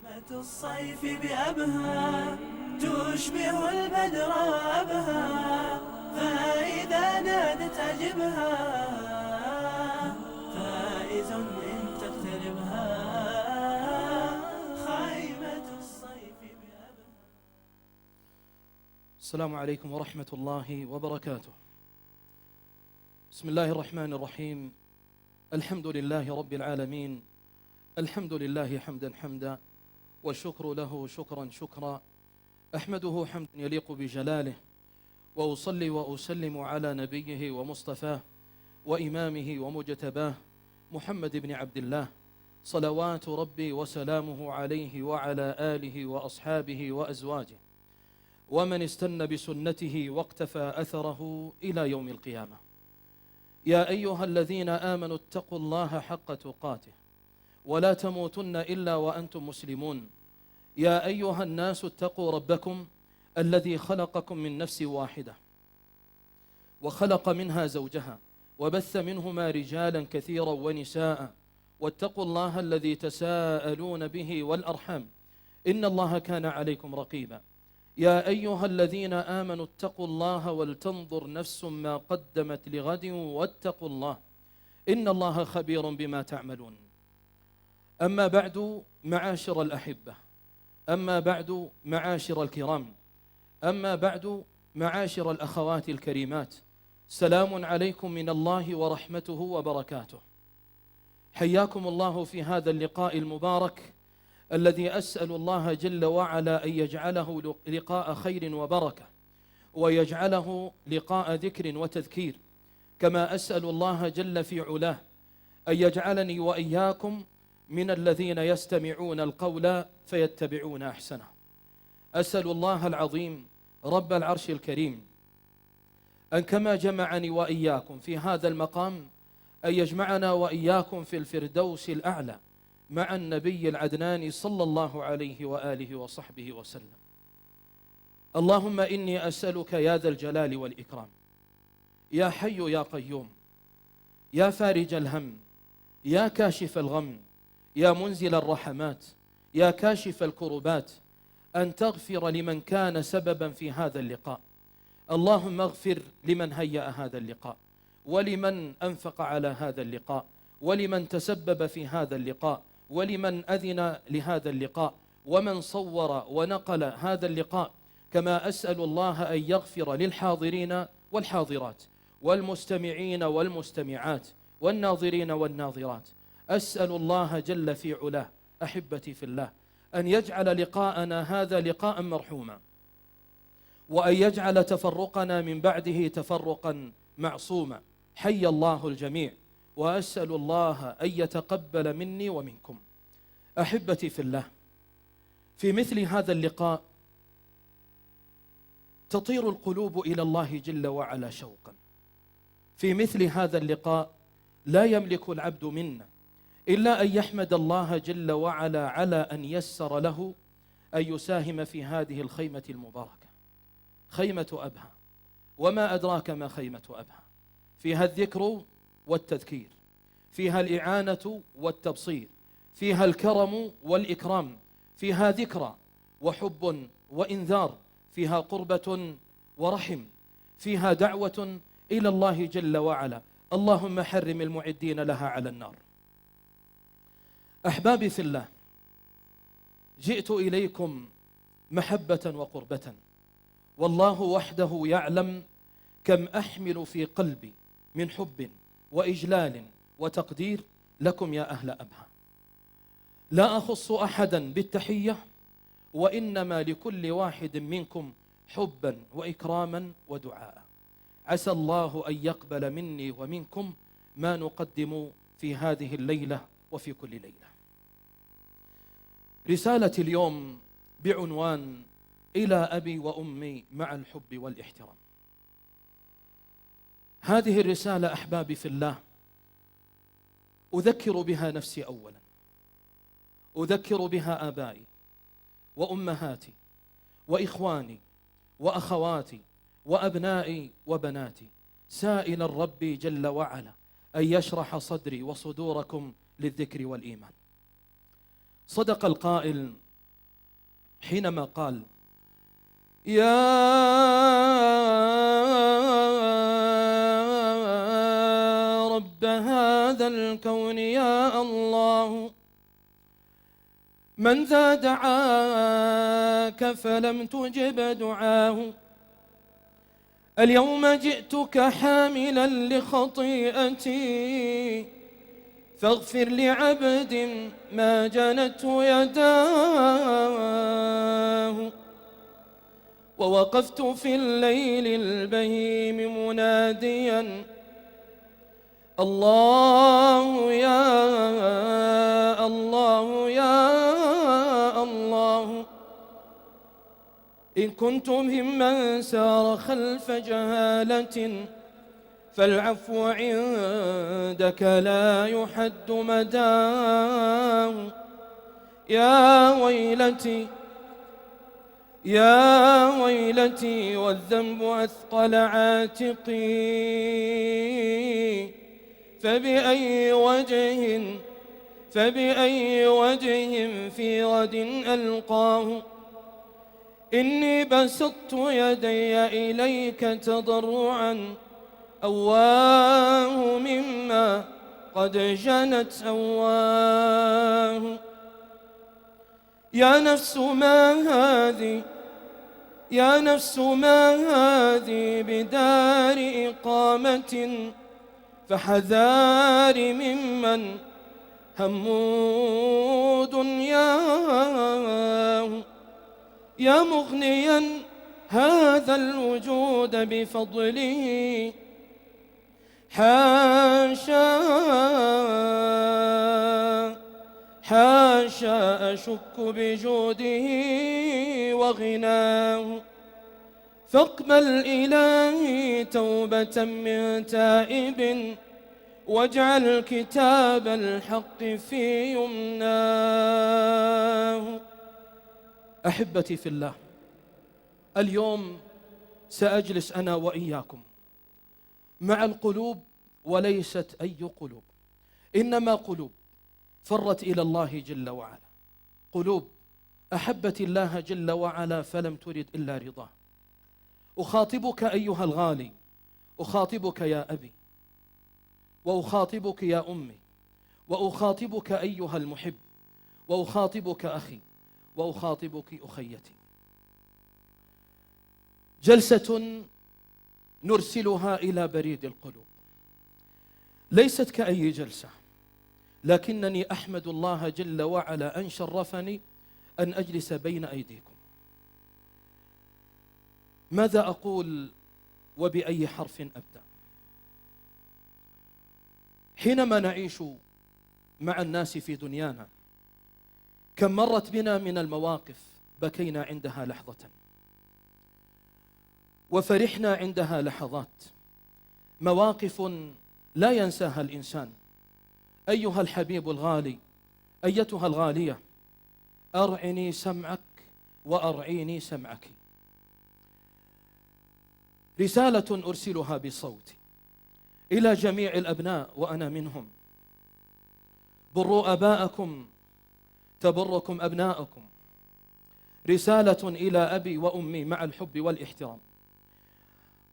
الصيف بأبها تشبه البدر أبها، فإذا نادت أجبها، فائز إن تقتربها خيمة الصيف بأبها. السلام عليكم ورحمة الله وبركاته. بسم الله الرحمن الرحيم. الحمد لله رب العالمين، الحمد لله حمدا حمدا، والشكر له شكرا شكرا، أحمده حمدا يليق بجلاله، وأصلي وأسلم على نبيه ومصطفاه وإمامه ومجتباه محمد بن عبد الله، صلوات ربي وسلامه عليه وعلى آله وأصحابه وأزواجه ومن استنى بسنته واقتفى أثره إلى يوم القيامة. يا أيها الذين آمنوا اتقوا الله حق تقاته ولا تموتن إلا وأنتم مسلمون. يا أيها الناس اتقوا ربكم الذي خلقكم من نفس واحدة وخلق منها زوجها وبث منهما رجالا كثيرا ونساء، واتقوا الله الذي تساءلون به والأرحام إن الله كان عليكم رقيبا. يا أيها الذين آمنوا اتقوا الله ولتنظر نفس ما قدمت لغد واتقوا الله إن الله خبير بما تعملون. أما بعد معاشر الأحبة، أما بعد معاشر الكرام، أما بعد معاشر الأخوات الكريمات، سلام عليكم من الله ورحمته وبركاته. حياكم الله في هذا اللقاء المبارك الذي أسأل الله جل وعلا أن يجعله لقاء خير وبركة، ويجعله لقاء ذكر وتذكير، كما أسأل الله جل في علاه أن يجعلني وإياكم من الذين يستمعون القول فيتبعون أحسنه. أسأل الله العظيم رب العرش الكريم أن كما جمعني وإياكم في هذا المقام أن يجمعنا وإياكم في الفردوس الأعلى مع النبي العدنان صلى الله عليه وآله وصحبه وسلم. اللهم إني أسألك يا ذا الجلال والإكرام، يا حي يا قيوم، يا فارج الهم، يا كاشف الغم، يا منزل الرحمات، يا كاشف الكربات، أن تغفر لمن كان سببا في هذا اللقاء. اللهم اغفر لمن هيأ هذا اللقاء، ولمن أنفق على هذا اللقاء، ولمن تسبب في هذا اللقاء، ولمن أذن لهذا اللقاء، ومن صور ونقل هذا اللقاء. كما أسأل الله أن يغفر للحاضرين والحاضرات، والمستمعين والمستمعات، والناظرين والناظرات. أسأل الله جل في علاه أحبتي في الله أن يجعل لقاءنا هذا لقاء مرحوما، وأن يجعل تفرقنا من بعده تفرقا معصوما. حي الله الجميع، وأسأل الله أن يتقبل مني ومنكم. أحبتي في الله، في مثل هذا اللقاء تطير القلوب إلى الله جل وعلا شوقا. في مثل هذا اللقاء لا يملك العبد منا إلا أن يحمد الله جل وعلا على أن يسر له أن يساهم في هذه الخيمة المباركة، خيمة أبها. وما أدراك ما خيمة أبها؟ فيها الذكر والتذكير، فيها الإعانة والتبصير، فيها الكرم والإكرام، فيها ذكرى وحب وإنذار، فيها قربة ورحم، فيها دعوة إلى الله جل وعلا. اللهم حرم المعدين لها على النار. أحبابي في الله، جئت إليكم محبة وقربة، والله وحده يعلم كم أحمل في قلبي من حب وإجلال وتقدير لكم يا أهل أبها. لا أخص أحدا بالتحية، وإنما لكل واحد منكم حبا وإكراما ودعاء. عسى الله أن يقبل مني ومنكم ما نقدم في هذه الليلة وفي كل ليلة. رسالة اليوم بعنوان إلى أبي وأمي مع الحب والاحترام. هذه الرسالة أحبابي في الله أذكر بها نفسي أولا، أذكر بها آبائي وأمهاتي وإخواني وأخواتي وأبنائي وبناتي، سائلا الرب جل وعلا أن يشرح صدري وصدوركم للذكر والإيمان. صدق القائل حينما قال: يا رب هذا الكون يا الله، من ذا دعاك فلم تجب دعاه، اليوم جئتك حاملا لخطيئتي، فاغفر لعبد ما جنته يداه. ووقفت في الليل البهيم مناديا: الله يا الله يا الله، إن كنت ممن سار خلف جهالة فالعفو عندك لا يحد مداه. يا ويلتي يا ويلتي والذنب أثقل عاتقي، فبأي وجه في غد ألقاه، إني بسطت يدي إليك تضرعا، أواه مما قد جنت أواه. يا نفس ما هذه بدار إقامة، فحذاري ممن هموا دنياه. يا مغنيا هذا الوجود بفضله، حاشا أشك بجوده وغناه، فاقبل إلهي توبة من تائب، واجعل كتاب الحق في يمناه. أحبتي في الله، اليوم سأجلس أنا وإياكم مع القلوب، وليست أي قلوب، إنما قلوب فرت إلى الله جل وعلا، قلوب أحبت الله جل وعلا فلم ترد إلا رضاه. أخاطبك أيها الغالي، أخاطبك يا أبي، وأخاطبك يا أمي، وأخاطبك أيها المحب، وأخاطبك أخي، وأخاطبك أخيتي. جلسة نرسلها إلى بريد القلوب، ليست كأي جلسة، لكنني أحمد الله جل وعلا أن شرفني أن أجلس بين أيديكم. ماذا أقول وبأي حرف أبدأ؟ حينما نعيش مع الناس في دنيانا، كم مرت بنا من المواقف بكينا عندها لحظة، وفرحنا عندها لحظات، مواقف لا ينساها الإنسان. أيها الحبيب الغالي، أيتها الغالية، أرعني سمعك وأرعيني سمعك. رسالة أرسلها بصوتي إلى جميع الأبناء وأنا منهم: بروا أباءكم تبركم أبناءكم. رسالة إلى أبي وأمي مع الحب والاحترام.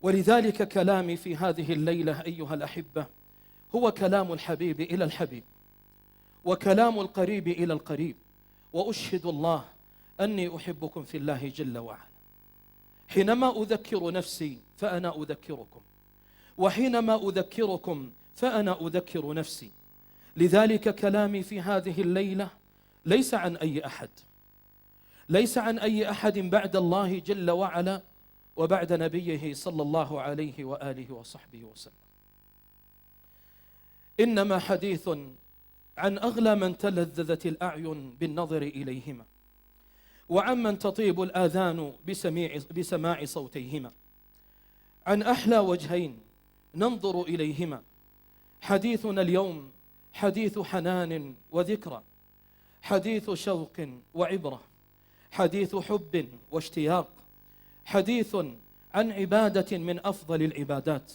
ولذلك كلامي في هذه الليلة أيها الأحبة هو كلام الحبيب إلى الحبيب، وكلام القريب إلى القريب، وأشهد الله أني أحبكم في الله جل وعلا. حينما أذكر نفسي فأنا أذكركم، وحينما أذكركم فأنا أذكر نفسي. لذلك كلامي في هذه الليلة ليس عن أي أحد، ليس عن أي أحد بعد الله جل وعلا وبعد نبيه صلى الله عليه وآله وصحبه وسلم، إنما حديث عن أغلى من تلذذت الأعين بالنظر إليهما، وعمن تطيب الآذان بسماع صوتيهما، عن أحلى وجهين ننظر إليهما. حديثنا اليوم حديث حنان وذكرى، حديث شوق وعبرة، حديث حب واشتياق، حديث عن عبادة من أفضل العبادات،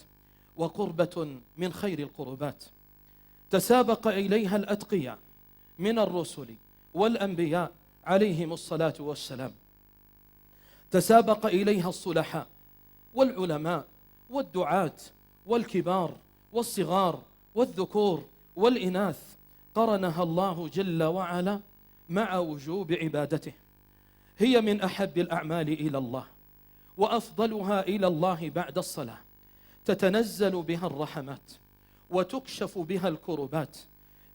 وقربة من خير القربات، تسابق إليها الأتقياء من الرسل والأنبياء عليهم الصلاة والسلام، تسابق إليها الصلحاء والعلماء والدعاة والكبار والصغار والذكور والإناث، قرنها الله جل وعلا مع وجوب عبادته. هي من أحب الأعمال إلى الله وأفضلها إلى الله بعد الصلاة، تتنزل بها الرحمات وتكشف بها الكربات.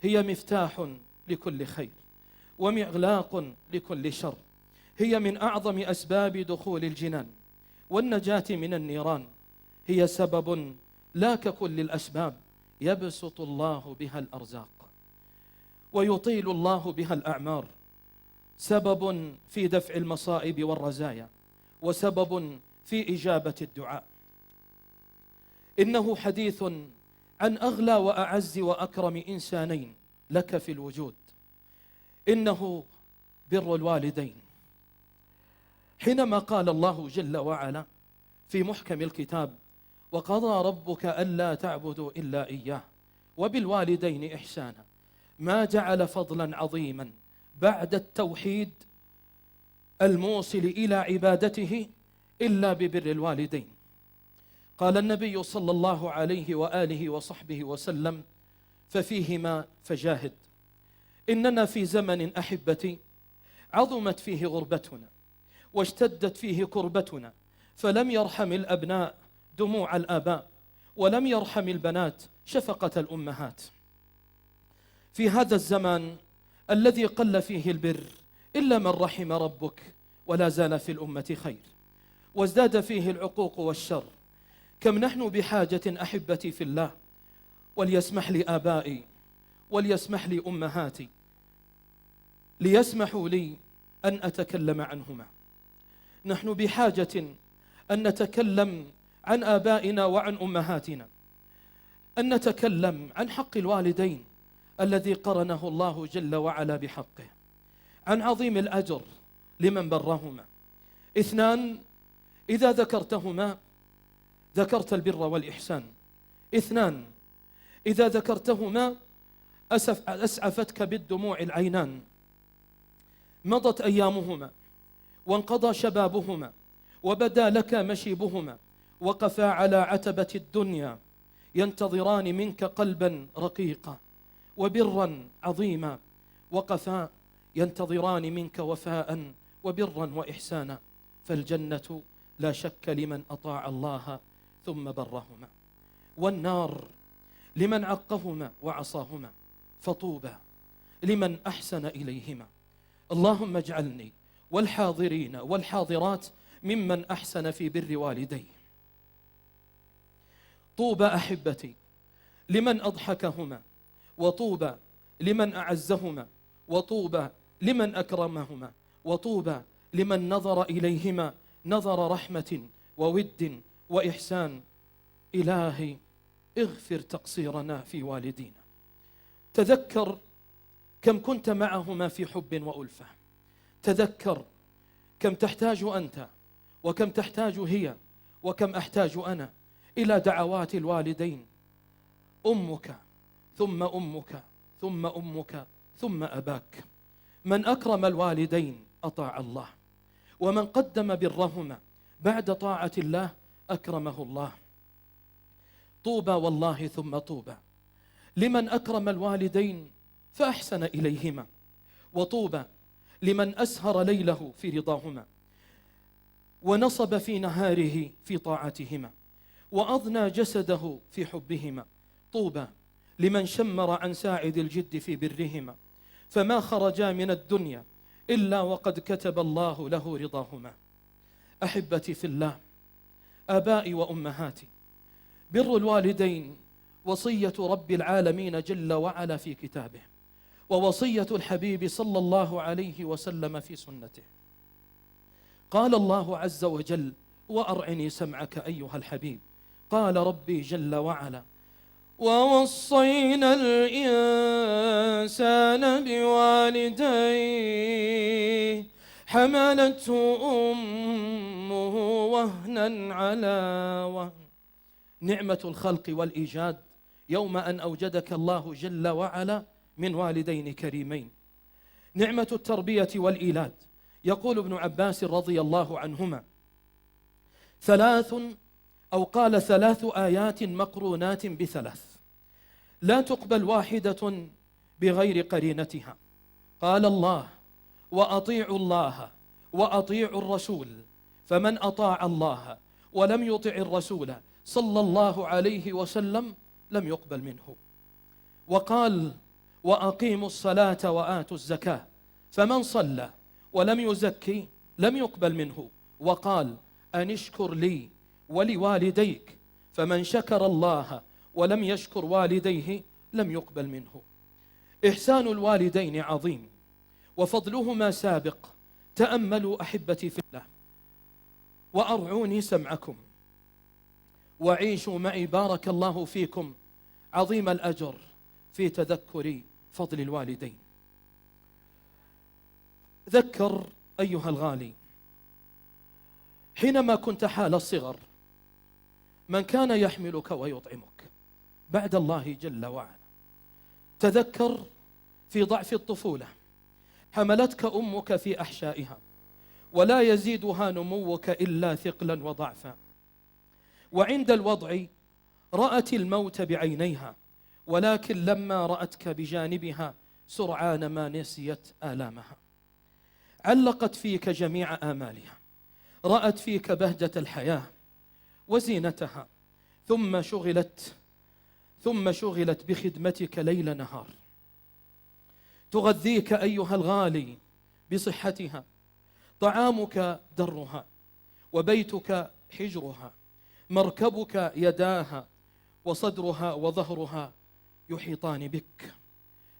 هي مفتاح لكل خير ومغلاق لكل شر. هي من أعظم أسباب دخول الجنان والنجاة من النيران. هي سبب لا ككل الأسباب يبسط الله بها الأرزاق ويطيل الله بها الأعمار، سبب في دفع المصائب والرزايا، وسبب في إجابة الدعاء. إنه حديث عن أغلى وأعز وأكرم إنسانين لك في الوجود، إنه بر الوالدين. حينما قال الله جل وعلا في محكم الكتاب: وقضى ربك ألا تعبدوا إلا إياه وبالوالدين إحسانا، ما جعل فضلا عظيما بعد التوحيد الموصل إلى عبادته إلا ببر الوالدين. قال النبي صلى الله عليه وآله وصحبه وسلم: ففيهما فجاهد. إننا في زمن أحبتي عظمت فيه غربتنا واشتدت فيه كربتنا، فلم يرحم الأبناء دموع الآباء، ولم يرحم البنات شفقة الأمهات. في هذا الزمان الذي قل فيه البر إلا من رحم ربك، ولا زال في الأمة خير، وازداد فيه العقوق والشر. كم نحن بحاجة أحبتي في الله، وليسمح لي آبائي وليسمح لي أمهاتي ليسمحوا لي أن أتكلم عنهما. نحن بحاجة أن نتكلم عن آبائنا وعن أمهاتنا، أن نتكلم عن حق الوالدين الذي قرنه الله جل وعلا بحقه، عن عظيم الأجر لمن برهما. اثنان إذا ذكرتهما ذكرت البر والإحسان. اثنان إذا ذكرتهما أسعفتك بالدموع العينان. مضت أيامهما وانقضى شبابهما وبدا لك مشيبهما، وقفا على عتبة الدنيا ينتظران منك قلبا رقيقا وبرا عظيما، وقفا ينتظران منك وفاء وبرا وإحسانا. فالجنة لا شك لمن أطاع الله ثم برهما، والنار لمن عقهما وعصاهما، فطوبى لمن أحسن إليهما. اللهم اجعلني والحاضرين والحاضرات ممن أحسن في بر والديه. طوبى أحبتي لمن أضحكهما، وطوبى لمن أعزهما، وطوبى لمن أكرمهما، وطوبى لمن نظر إليهما نظر رحمة وود وإحسان. إلهي اغفر تقصيرنا في والدينا. تذكر كم كنت معهما في حب وألفة. تذكر كم تحتاج أنت وكم تحتاج هي وكم أحتاج أنا إلى دعوات الوالدين. أمك ثم أمك ثم أمك ثم أباك. من أكرم الوالدين أطاع الله، ومن قدم برهما بعد طاعة الله أكرمه الله. طوبى والله ثم طوبى لمن أكرم الوالدين فأحسن إليهما، وطوبى لمن أسهر ليله في رضاهما ونصب في نهاره في طاعتهما وأضنى جسده في حبهما. طوبى لمن شمر عن ساعد الجد في برهما، فما خرجا من الدنيا إلا وقد كتب الله له رضاهما. أحبتي في الله، آبائي وأمهاتي، بر الوالدين وصية رب العالمين جل وعلا في كتابه، ووصية الحبيب صلى الله عليه وسلم في سنته. قال الله عز وجل: وأرعني سمعك أيها الحبيب. قال ربي جل وعلا: ووصينا الإنسان بوالديه حملته أمه وهنا على وهن. نعمة الخلق والإيجاد يوم أن أوجدك الله جل وعلا من والدين كريمين. نعمة التربية والإيلاد يقول ابن عباس رضي الله عنهما: ثلاث، أو قال 3 آيات مقرونات ب3 لا تقبل واحدة بغير قرينتها. قال الله: وأطيعوا الله وأطيعوا الرسول، فمن أطاع الله ولم يطع الرسول صلى الله عليه وسلم لم يقبل منه. وقال: وأقيموا الصلاة وآتوا الزكاة، فمن صلى ولم يزكي لم يقبل منه. وقال: أن اشكر لي ولوالديك، فمن شكر الله ولم يشكر والديه لم يقبل منه. إحسان الوالدين عظيم وفضلهما سابق. تأملوا أحبتي في الله، وأرعوني سمعكم، وعيشوا معي بارك الله فيكم عظيم الأجر في تذكر فضل الوالدين. ذكر أيها الغالي حينما كنت حال الصغر من كان يحملك ويطعمك بعد الله جل وعلا. تذكر في ضعف الطفولة حملتك أمك في أحشائها، ولا يزيدها نموك إلا ثقلا وضعفا، وعند الوضع رأت الموت بعينيها، ولكن لما رأتك بجانبها سرعان ما نسيت آلامها. علقت فيك جميع آمالها، رأت فيك بهجة الحياة وزينتها، ثم شغلت بخدمتك ليل نهار. تغذيك أيها الغالي بصحتها، طعامك درها، وبيتك حجرها، مركبك يداها، وصدرها وظهرها يحيطان بك.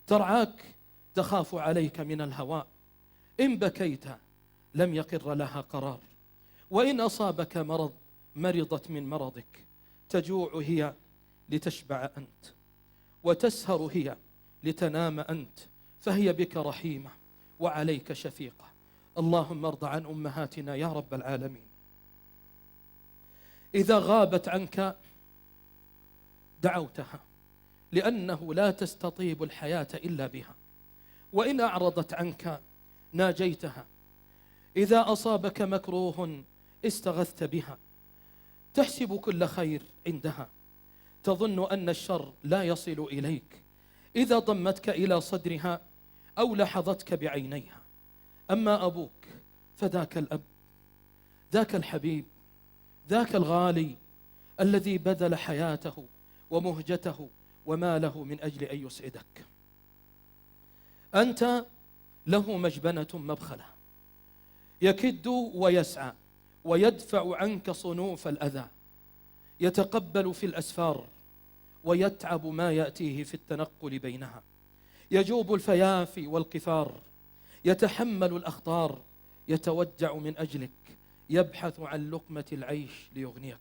ترعاك، تخاف عليك من الهواء، إن بكيت لم يقر لها قرار، وإن أصابك مرض مرضت من مرضك. تجوع هي لتشبع أنت، وتسهر هي لتنام أنت، فهي بك رحيمة وعليك شفيقة. اللهم ارض عن أمهاتنا يا رب العالمين. إذا غابت عنك دعوتها، لأنه لا تستطيب الحياة إلا بها، وإن أعرضت عنك ناجيتها. إذا أصابك مكروه استغثت بها، تحسب كل خير عندها، تظن أن الشر لا يصل إليك. إذا ضمتك إلى صدرها أو لحظتك بعينيها. أما أبوك فذاك الأب، ذاك الحبيب، ذاك الغالي الذي بذل حياته ومهجته وماله من أجل أن يسعدك. أنت له مجبنة مبخلة، يكد ويسعى ويدفع عنك صنوف الأذى، يتقبل في الأسفار ويتعب ما يأتيه في التنقل بينها، يجوب الفيافي والقفار، يتحمل الأخطار، يتوجع من أجلك، يبحث عن لقمة العيش ليغنيك،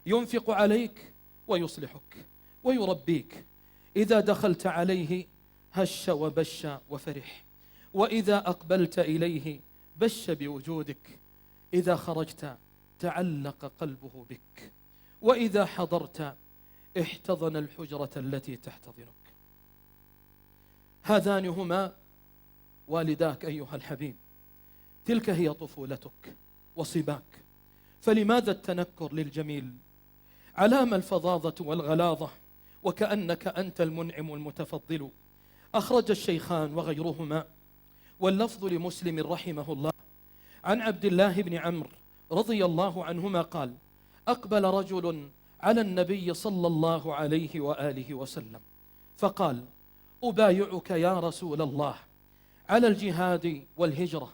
ينفق عليك ويصلحك ويربيك. إذا دخلت عليه هش وبش وفرح، وإذا أقبلت إليه بش بوجودك. إذا خرجت تعلق قلبه بك، وإذا حضرت احتضن الحجرة التي تحتضنك. هذان هما والداك أيها الحبيب، تلك هي طفولتك وصباك. فلماذا التنكر للجميل؟ علام الفظاظة والغلاظة، وكأنك أنت المنعم المتفضل. أخرج الشيخان وغيرهما واللفظ لمسلم رحمه الله عن عبد الله بن عمرو رضي الله عنهما قال: أقبل رجل على النبي صلى الله عليه وآله وسلم فقال: أبايعك يا رسول الله على الجهاد والهجرة،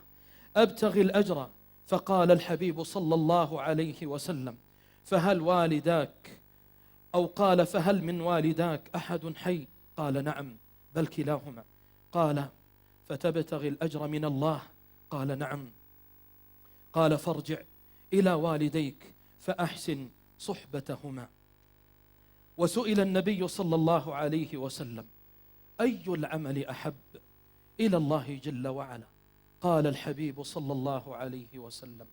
أبتغي الأجر. فقال الحبيب صلى الله عليه وسلم: فهل والداك، أو قال: فهل من والداك أحد حي؟ قال: نعم، بل كلاهما. قال: فتبتغي الأجر من الله؟ قال: نعم. قال: فارجع إلى والديك فأحسن صحبتهما. وسئل النبي صلى الله عليه وسلم: أي العمل أحب إلى الله جل وعلا؟ قال الحبيب صلى الله عليه وسلم: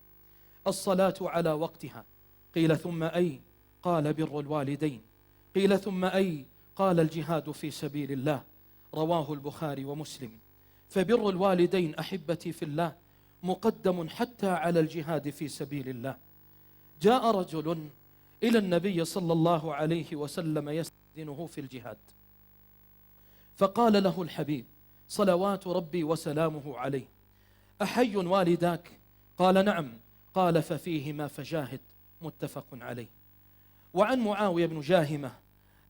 الصلاة على وقتها. قيل: ثم أي؟ قال: بر الوالدين. قيل: ثم أي؟ قال: الجهاد في سبيل الله. رواه البخاري ومسلم. فبر الوالدين أحبتي في الله مقدم حتى على الجهاد في سبيل الله. جاء رجل إلى النبي صلى الله عليه وسلم يستأذنه في الجهاد، فقال له الحبيب صلوات ربي وسلامه عليه: أحي والداك؟ قال: نعم. قال: ففيهما فجاهد. متفق عليه. وعن معاوية بن جاهمة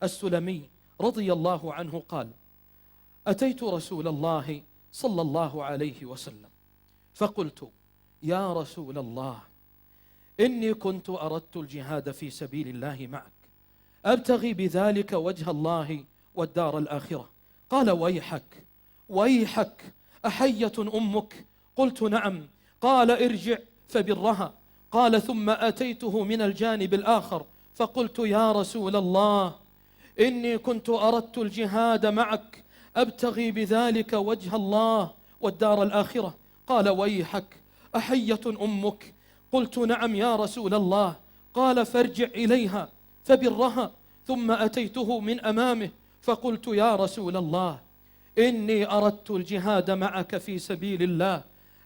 السلمي رضي الله عنه قال: أتيت رسول الله صلى الله عليه وسلم فقلت: يا رسول الله، إني كنت أردت الجهاد في سبيل الله معك، أبتغي بذلك وجه الله والدار الآخرة. قال: ويحك ويحك، أحية أمك؟ قلت: نعم. قال: ارجع فبرها. قال: ثم أتيته من الجانب الآخر فقلت: يا رسول الله، إني كنت أردت الجهاد معك، أبتغي بذلك وجه الله والدار الآخرة. قال: ويحك، أحية أمك؟ قلت: نعم يا رسول الله. قال: فارجع إليها فبرها. ثم أتيته من أمامه فقلت: يا رسول الله، إني أردت الجهاد معك في سبيل الله،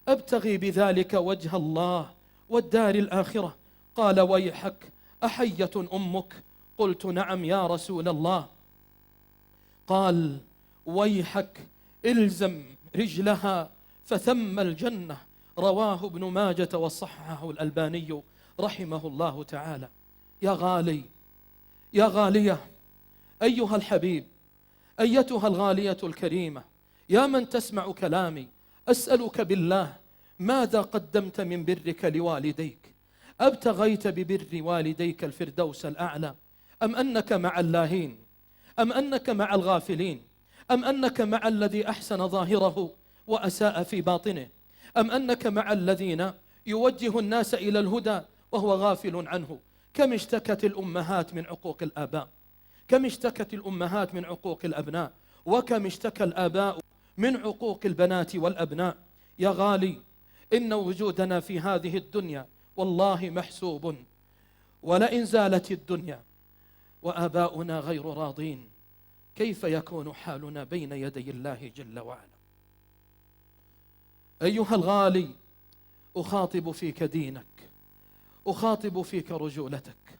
أبتغي بذلك وجه الله والدار الآخرة. قال: ويحك، أحية أمك؟ قلت: نعم يا رسول الله. قال: ويحك، إلزم رجلها فثم الجنة. رواه ابن ماجة وصححه الألباني رحمه الله تعالى. يا غالي، يا غالية، أيها الحبيب، أيتها الغالية الكريمة، يا من تسمع كلامي، أسألك بالله، ماذا قدمت من برك لوالديك؟ أبتغيت ببر والديك الفردوس الأعلى، أم أنك مع اللاهين، أم أنك مع الغافلين، أم أنك مع الذي أحسن ظاهره وأساء في باطنه، أم أنك مع الذين يوجه الناس إلى الهدى وهو غافل عنه؟ كم اشتكت الأمهات من عقوق الآباء، كم اشتكت الأمهات من عقوق الأبناء، وكم اشتكى الآباء من عقوق البنات والأبناء. يا غالي، إن وجودنا في هذه الدنيا والله محسوب، ولئن زالت الدنيا وآباؤنا غير راضين كيف يكون حالنا بين يدي الله جل وعلا؟ أيها الغالي، أخاطب فيك دينك، أخاطب فيك رجولتك،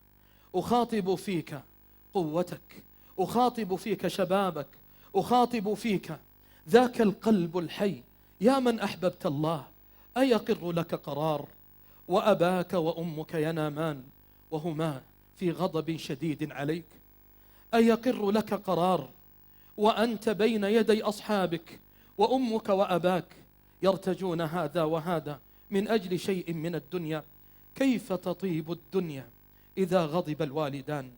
أخاطب فيك قوتك، أخاطب فيك شبابك، أخاطب فيك ذاك القلب الحي. يا من أحببت الله، أيقر لك قرار وأباك وأمك ينامان وهما في غضب شديد عليك؟ أيقر لك قرار وأنت بين يدي أصحابك وأمك وأباك يرتجون هذا وهذا من أجل شيء من الدنيا؟ كيف تطيب الدنيا إذا غضب الوالدان؟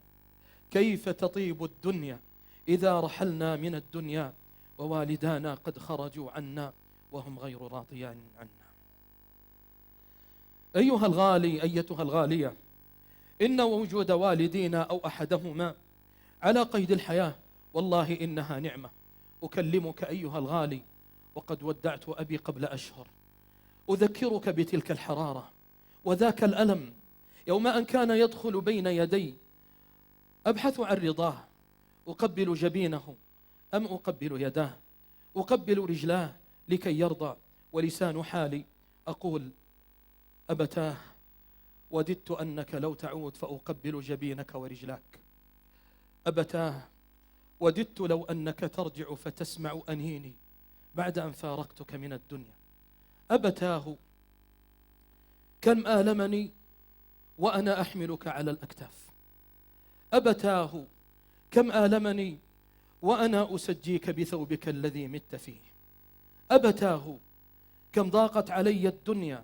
كيف تطيب الدنيا إذا رحلنا من الدنيا ووالدانا قد خرجوا عنا وهم غير راضيان عنا؟ أيها الغالي، أيتها الغالية، إن وجود والدينا أو أحدهما على قيد الحياة والله إنها نعمة. أكلمك أيها الغالي وقد ودعت أبي قبل أشهر، أذكرك بتلك الحرارة وذاك الألم يوم أن كان يدخل بين يدي، أبحث عن رضاه، أقبل جبينه أم أقبل يداه، أقبل رجلاه لكي يرضى، ولسان حالي أقول: أبتاه، وددت أنك لو تعود فأقبل جبينك ورجلاك. أبتاه، وددت لو أنك ترجع فتسمع أنيني بعد أن فارقتك من الدنيا. أبتاه، كم آلمني وأنا أحملك على الأكتاف. أبتاه، كم آلمني وأنا أسجيك بثوبك الذي مت فيه. أبتاه، كم ضاقت علي الدنيا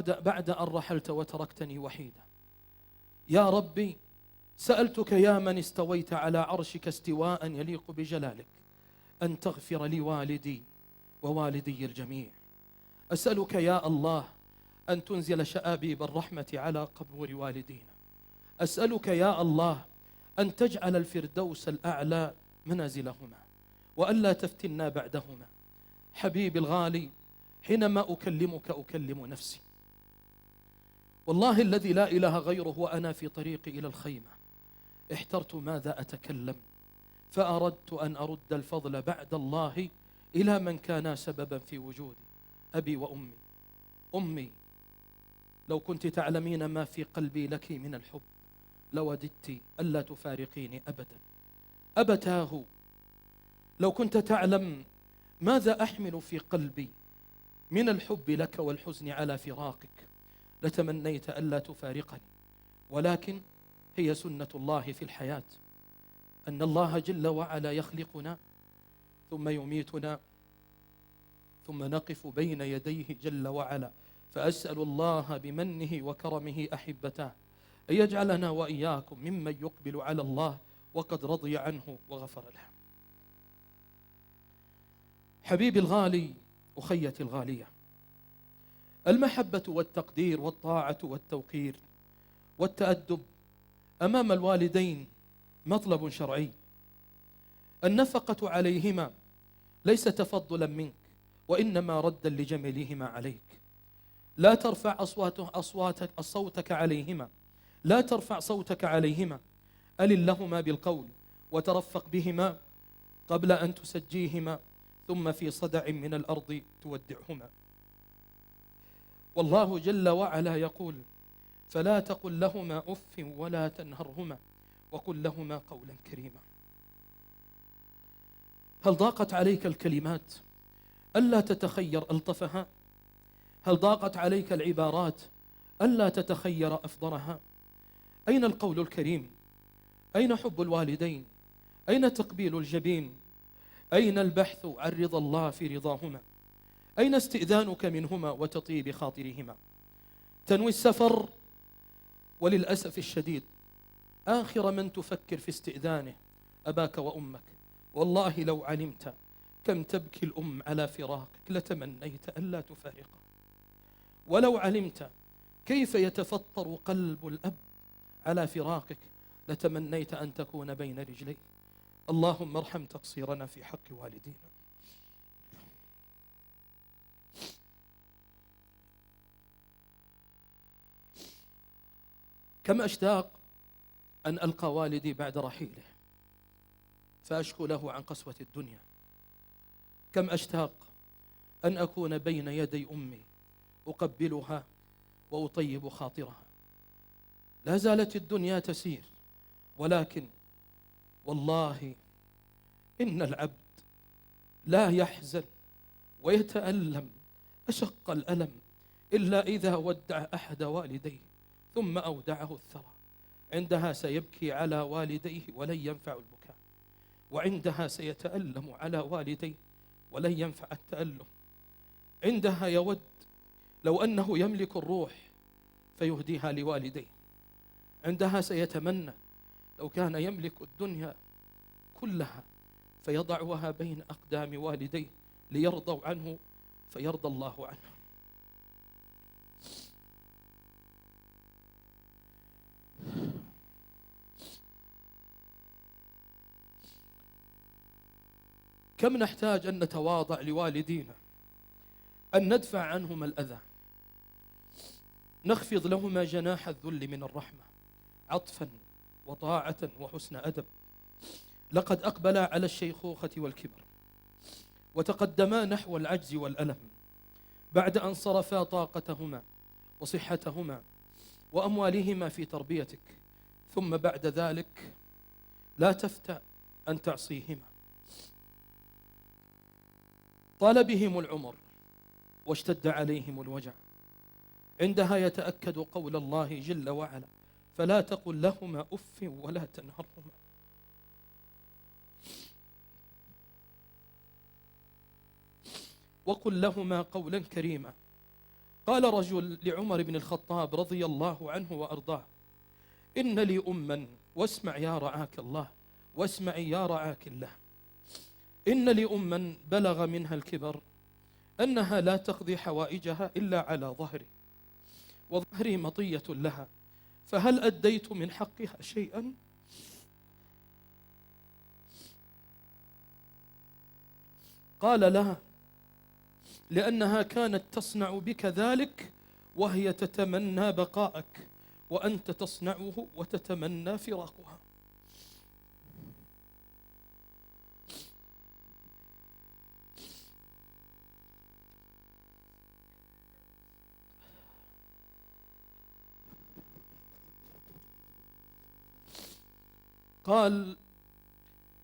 بعد أن رحلت وتركتني وحيدا. يا ربي، سألتك يا من استويت على عرشك استواء يليق بجلالك أن تغفر لوالدي ووالدي الجميع. أسألك يا الله أن تنزل شآبيب الرحمة على قبور والدينا. أسألك يا الله أن تجعل الفردوس الأعلى منازلهما وألا تفتنا بعدهما. حبيبي الغالي، حينما أكلمك أكلم نفسي، والله الذي لا إله غيره، وأنا في طريقي إلى الخيمة احترت ماذا أتكلم، فأردت أن أرد الفضل بعد الله إلى من كان سببا في وجودي، أبي وأمي. أمي، لو كنت تعلمين ما في قلبي لك من الحب لوددت ألا تفارقيني أبدا. أبتاه، لو كنت تعلم ماذا أحمل في قلبي من الحب لك والحزن على فراقك لتمنيت ألا تفارقني. ولكن هي سنة الله في الحياة، أن الله جل وعلا يخلقنا ثم يميتنا ثم نقف بين يديه جل وعلا. فأسأل الله بمنه وكرمه أحبتاه أن يجعلنا وإياكم ممن يقبل على الله وقد رضي عنه وغفر له. حبيبي الغالي، أخيتي الغالية، المحبة والتقدير والطاعة والتوقير والتأدب أمام الوالدين مطلب شرعي. النفقة عليهما ليس تفضلا منك، وإنما ردا لجميلهما عليك. لا ترفع صوتك عليهما، لا ترفع صوتك عليهما، ألن لهما بالقول وترفق بهما قبل أن تسجيهما، ثم في صدع من الأرض تودعهما. والله جل وعلا يقول: فلا تقل لهما أف ولا تنهرهما وقل لهما قولا كريما. هل ضاقت عليك الكلمات ألا تتخير ألطفها؟ هل ضاقت عليك العبارات ألا تتخير أفضلها؟ أين القول الكريم؟ أين حب الوالدين؟ أين تقبيل الجبين؟ أين البحث عن رضا الله في رضاهما؟ أين استئذانك منهما وتطيب خاطرهما؟ تنوي السفر، وللأسف الشديد آخر من تفكر في استئذانه أباك وأمك. والله لو علمت كم تبكي الأم على فراقك لتمنيت ألا تفارقه. ولو علمت كيف يتفطر قلب الأب على فراقك لتمنيت أن تكون بين رجليه. اللهم ارحم تقصيرنا في حق والدينا. كم أشتاق أن ألقى والدي بعد رحيله فأشكو له عن قسوة الدنيا. كم أشتاق أن أكون بين يدي أمي أقبلها وأطيب خاطرها. لا زالت الدنيا تسير، ولكن والله إن العبد لا يحزن ويتألم أشق الألم إلا إذا ودع أحد والديه ثم أودعه الثرى. عندها سيبكي على والديه ولن ينفع البكاء، وعندها سيتألم على والديه ولن ينفع التألم. عندها يود لو أنه يملك الروح فيهديها لوالديه. عندها سيتمنى لو كان يملك الدنيا كلها فيضعها بين أقدام والديه ليرضوا عنه فيرضى الله عنه. كم نحتاج أن نتواضع لوالدينا، أن ندفع عنهما الأذى، نخفض لهما جناح الذل من الرحمة عطفا وطاعة وحسن أدب. لقد أقبلا على الشيخوخة والكبر وتقدما نحو العجز والألم بعد أن صرفا طاقتهما وصحتهما وأموالهما في تربيتك، ثم بعد ذلك لا تفتأ أن تعصيهما. طال بهم العمر واشتد عليهم الوجع. عندها يتأكد قول الله جل وعلا: فلا تقل لهما أف ولا تنهرهما. وقل لهما قولا كريما. قال رجل لعمر بن الخطاب رضي الله عنه وأرضاه: إن لي أما، واسمع يا رعاك الله، واسمعي يا رعاك الله، إن لي أما بلغ منها الكبر أنها لا تقضي حوائجها إلا على ظهري، وظهري مطية لها، فهل أديت من حقها شيئا؟ قال: لا، لأنها كانت تصنع بك ذلك وهي تتمنى بقاءك، وأنت تصنعه وتتمنى فراقها. قال: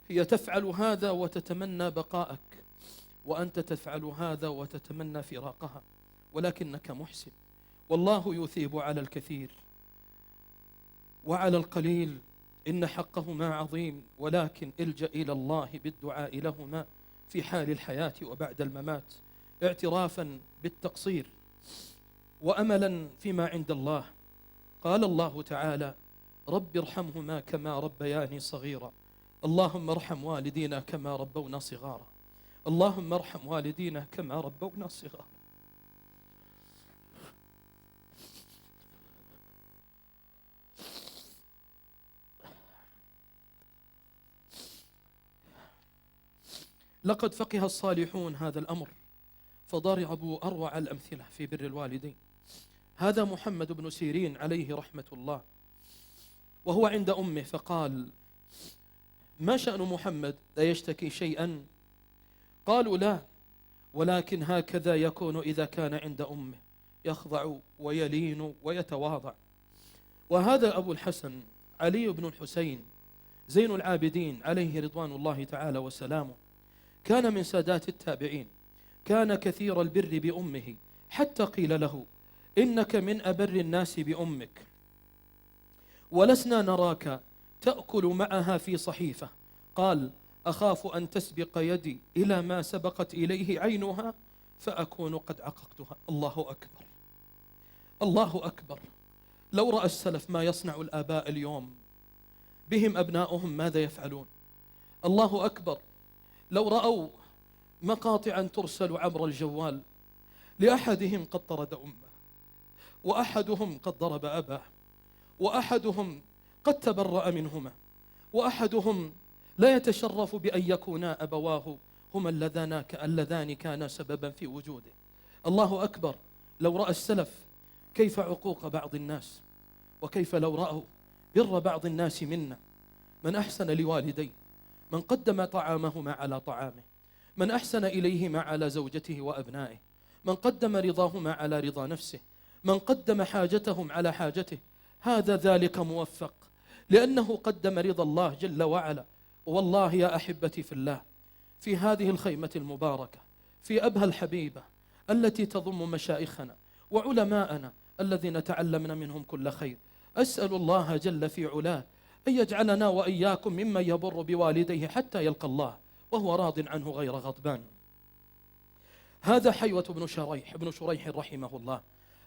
هي تفعل هذا وتتمنى بقاءك، وأنت تفعل هذا وتتمنى فراقها، ولكنك محسن، والله يثيب على الكثير وعلى القليل، إن حقهما عظيم، ولكن الجأ إلى الله بالدعاء لهما في حال الحياة وبعد الممات، اعترافا بالتقصير وأملا فيما عند الله. قال الله تعالى: رب ارحمهما كما ربياني صغيرا. اللهم ارحم والدينا كما ربونا صغارا. اللهم ارحم والدينا كما ربونا صغارا. لقد فقه الصالحون هذا الأمر فضربوا أروع الأمثلة في بر الوالدين. هذا محمد بن سيرين عليه رحمة الله، وهو عند أمه فقال: ما شأن محمد؟ لا يشتكي شيئا؟ قالوا: لا، ولكن هكذا يكون إذا كان عند أمه، يخضع ويلين ويتواضع. وهذا أبو الحسن علي بن الحسين زين العابدين عليه رضوان الله تعالى وسلامه، كان من سادات التابعين، كان كثير البر بأمه، حتى قيل له: إنك من أبر الناس بأمك، ولسنا نراك تأكل معها في صحيفة. قال: أخاف أن تسبق يدي إلى ما سبقت إليه عينها فأكون قد عققتها. الله أكبر، الله أكبر. لو رأى السلف ما يصنع الآباء اليوم بهم أبناؤهم ماذا يفعلون. الله أكبر. لو رأوا مقاطعا ترسل عبر الجوال لأحدهم قد طرد أمه، وأحدهم قد ضرب أباه، وأحدهم قد تبرأ منهما، وأحدهم لا يتشرف بأن يكونا أبواه هما اللذان كانا سببا في وجوده. الله أكبر. لو رأى السلف كيف عقوق بعض الناس، وكيف لو رأوا بر بعض الناس منا، من أحسن لوالديه، من قدم طعامهما على طعامه، من أحسن إليهما على زوجته وأبنائه، من قدم رضاهما على رضا نفسه، من قدم حاجتهم على حاجته، هذا ذلك موفق، لأنه قدم رضا الله جل وعلا. والله يا أحبتي في الله، في هذه الخيمة المباركة، في أبهى الحبيبة التي تضم مشايخنا وعلماءنا الذين تعلمنا منهم كل خير، أسأل الله جل في علاه أن يجعلنا وإياكم ممن يبر بوالديه حتى يلقى الله وهو راض عنه غير غضبان. هذا حيوة بن شريح رحمه الله.